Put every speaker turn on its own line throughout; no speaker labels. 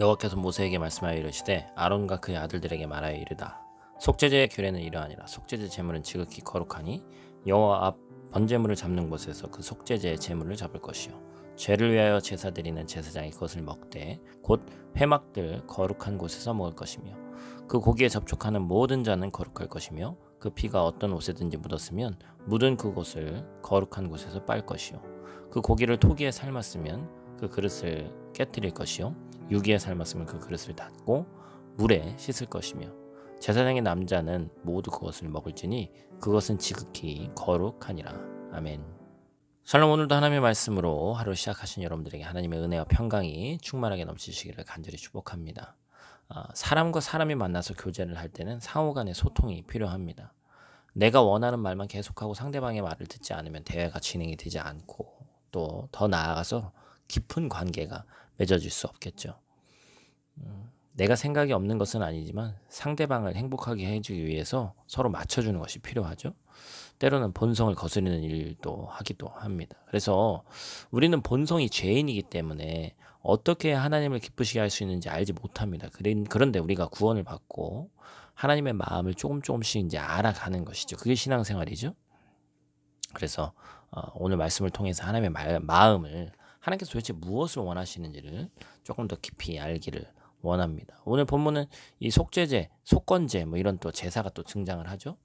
여호와께서 모세에게 말씀하여 이르시되 아론과 그의 아들들에게 말하여 이르다. 속죄제의 규례는 이러하니라. 속죄제 제물은 지극히 거룩하니 여호와 앞 번제물을 잡는 곳에서 그 속죄제의 제물을 잡을 것이요 죄를 위하여 제사 드리는 제사장이 그것을 먹되 곧 회막들 거룩한 곳에서 먹을 것이며 그 고기에 접촉하는 모든 자는 거룩할 것이며 그 피가 어떤 옷에든지 묻었으면 묻은 그곳을 거룩한 곳에서 빨 것이요 그 고기를 토기에 삶았으면 그 그릇을 깨뜨릴 것이요 유기에 삶았으면 그 그릇을 닫고 물에 씻을 것이며 제사장의 남자는 모두 그것을 먹을지니 그것은 지극히 거룩하니라. 아멘. 샬롬. 오늘도 하나님의 말씀으로 하루 시작하신 여러분들에게 하나님의 은혜와 평강이 충만하게 넘치시기를 간절히 축복합니다. 사람과 사람이 만나서 교제를 할 때는 상호 간의 소통이 필요합니다. 내가 원하는 말만 계속하고 상대방의 말을 듣지 않으면 대화가 진행이 되지 않고 또 더 나아가서 깊은 관계가 맺어질 수 없겠죠. 내가 생각이 없는 것은 아니지만 상대방을 행복하게 해주기 위해서 서로 맞춰주는 것이 필요하죠. 때로는 본성을 거스르는 일도 하기도 합니다. 그래서 우리는 본성이 죄인이기 때문에 어떻게 하나님을 기쁘시게 할 수 있는지 알지 못합니다. 그런데 우리가 구원을 받고 하나님의 마음을 조금씩 이제 알아가는 것이죠. 그게 신앙생활이죠. 그래서 오늘 말씀을 통해서 하나님의 마음을 하나님께서 도대체 무엇을 원하시는지를 조금 더 깊이 알기를 원합니다. 오늘 본문은 이 속죄제, 속건제 뭐 이런 또 제사가 또 등장을 하죠.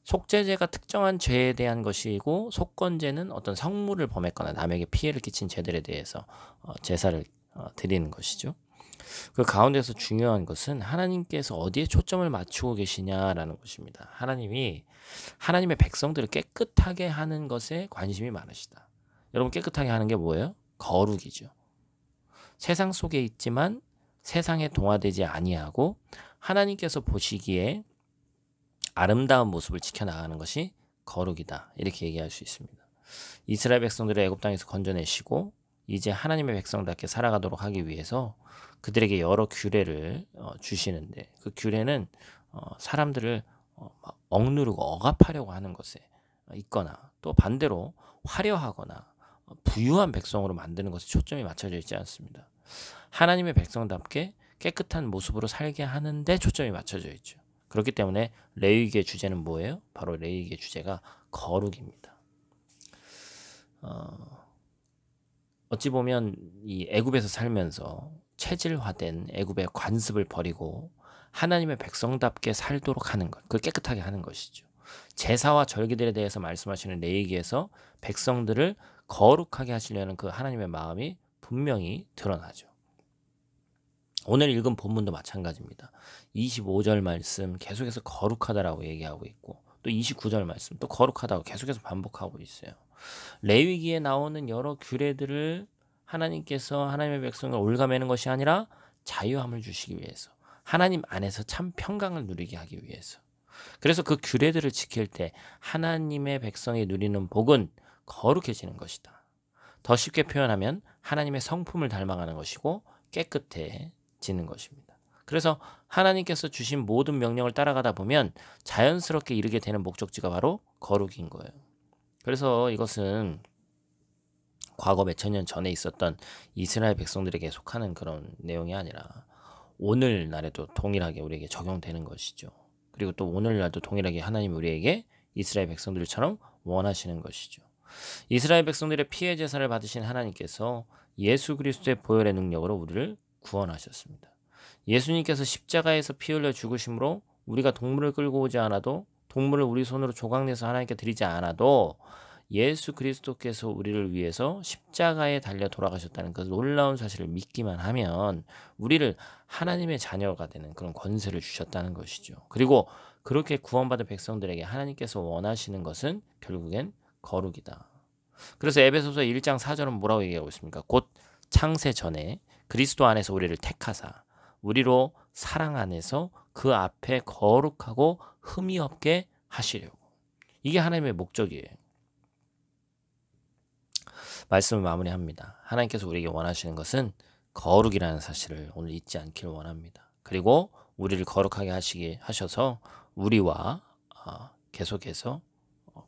속죄제가 특정한 죄에 대한 것이고 속건제는 어떤 성물을 범했거나 남에게 피해를 끼친 죄들에 대해서 제사를 드리는 것이죠. 그 가운데서 중요한 것은 하나님께서 어디에 초점을 맞추고 계시냐라는 것입니다. 하나님이 하나님의 백성들을 깨끗하게 하는 것에 관심이 많으시다. 여러분, 깨끗하게 하는 게 뭐예요? 거룩이죠. 세상 속에 있지만 세상에 동화되지 아니하고 하나님께서 보시기에 아름다운 모습을 지켜나가는 것이 거룩이다. 이렇게 얘기할 수 있습니다. 이스라엘 백성들을 애굽 땅에서 건져내시고 이제 하나님의 백성답게 살아가도록 하기 위해서 그들에게 여러 규례를 주시는데 그 규례는 사람들을 억누르고 억압하려고 하는 것에 있거나 또 반대로 화려하거나 부유한 백성으로 만드는 것에 초점이 맞춰져 있지 않습니다. 하나님의 백성답게 깨끗한 모습으로 살게 하는데 초점이 맞춰져 있죠. 그렇기 때문에 레위기의 주제는 뭐예요? 바로 레위기의 주제가 거룩입니다. 어찌 보면 이 애굽에서 살면서 체질화된 애굽의 관습을 버리고 하나님의 백성답게 살도록 하는 것, 그걸 깨끗하게 하는 것이죠. 제사와 절기들에 대해서 말씀하시는 레위기에서 백성들을 거룩하게 하시려는 그 하나님의 마음이 분명히 드러나죠. 오늘 읽은 본문도 마찬가지입니다. 25절 말씀 계속해서 거룩하다라고 얘기하고 있고 또 29절 말씀 또 거룩하다고 계속해서 반복하고 있어요. 레위기에 나오는 여러 규례들을 하나님께서 하나님의 백성을 올가매는 것이 아니라 자유함을 주시기 위해서 하나님 안에서 참 평강을 누리게 하기 위해서 그래서 그 규례들을 지킬 때 하나님의 백성이 누리는 복은 거룩해지는 것이다. 더 쉽게 표현하면 하나님의 성품을 닮아가는 것이고 깨끗해지는 것입니다. 그래서 하나님께서 주신 모든 명령을 따라가다 보면 자연스럽게 이르게 되는 목적지가 바로 거룩인 거예요. 그래서 이것은 과거 몇천 년 전에 있었던 이스라엘 백성들에게 속하는 그런 내용이 아니라 오늘날에도 동일하게 우리에게 적용되는 것이죠. 그리고 또 오늘날도 동일하게 하나님이 우리에게 이스라엘 백성들처럼 원하시는 것이죠. 이스라엘 백성들의 피해 제사를 받으신 하나님께서 예수 그리스도의 보혈의 능력으로 우리를 구원하셨습니다. 예수님께서 십자가에서 피 흘려 죽으심으로 우리가 동물을 끌고 오지 않아도 동물을 우리 손으로 조각내서 하나님께 드리지 않아도 예수 그리스도께서 우리를 위해서 십자가에 달려 돌아가셨다는 그 놀라운 사실을 믿기만 하면 우리를 하나님의 자녀가 되는 그런 권세를 주셨다는 것이죠. 그리고 그렇게 구원받은 백성들에게 하나님께서 원하시는 것은 결국엔 거룩이다. 그래서 에베소서 1장 4절은 뭐라고 얘기하고 있습니까? 곧 창세 전에 그리스도 안에서 우리를 택하사 우리로 사랑 안에서 그 앞에 거룩하고 흠이 없게 하시려고. 이게 하나님의 목적이에요. 말씀을 마무리합니다. 하나님께서 우리에게 원하시는 것은 거룩이라는 사실을 오늘 잊지 않기를 원합니다. 그리고 우리를 거룩하게 하셔서 우리와 계속해서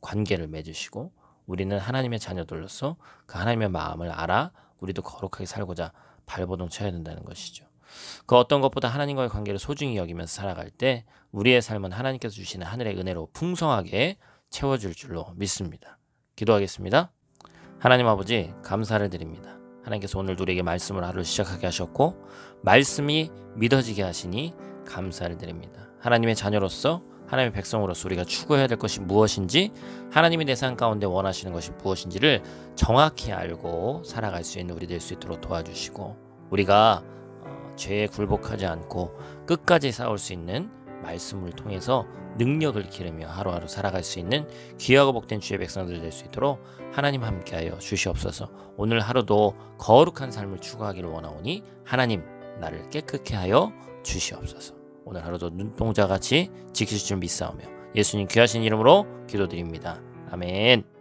관계를 맺으시고 우리는 하나님의 자녀들로서 그 하나님의 마음을 알아 우리도 거룩하게 살고자 발버둥 쳐야 된다는 것이죠. 그 어떤 것보다 하나님과의 관계를 소중히 여기면서 살아갈 때 우리의 삶은 하나님께서 주시는 하늘의 은혜로 풍성하게 채워질 줄로 믿습니다. 기도하겠습니다. 하나님 아버지, 감사를 드립니다. 하나님께서 오늘도 우리에게 말씀을 하루를 시작하게 하셨고 말씀이 믿어지게 하시니 감사를 드립니다. 하나님의 자녀로서, 하나님의 백성으로서 우리가 추구해야 될 것이 무엇인지, 하나님이 내 삶 가운데 원하시는 것이 무엇인지를 정확히 알고 살아갈 수 있는 우리 될 수 있도록 도와주시고, 우리가 죄에 굴복하지 않고 끝까지 싸울 수 있는 말씀을 통해서 능력을 기르며 하루하루 살아갈 수 있는 귀하고 복된 주의 백성들 될 수 있도록 하나님 함께하여 주시옵소서. 오늘 하루도 거룩한 삶을 추구하기를 원하오니 하나님 나를 깨끗게 하여 주시옵소서. 오늘 하루도 눈동자같이 지키실 줄 믿사오며 예수님 귀하신 이름으로 기도드립니다. 아멘.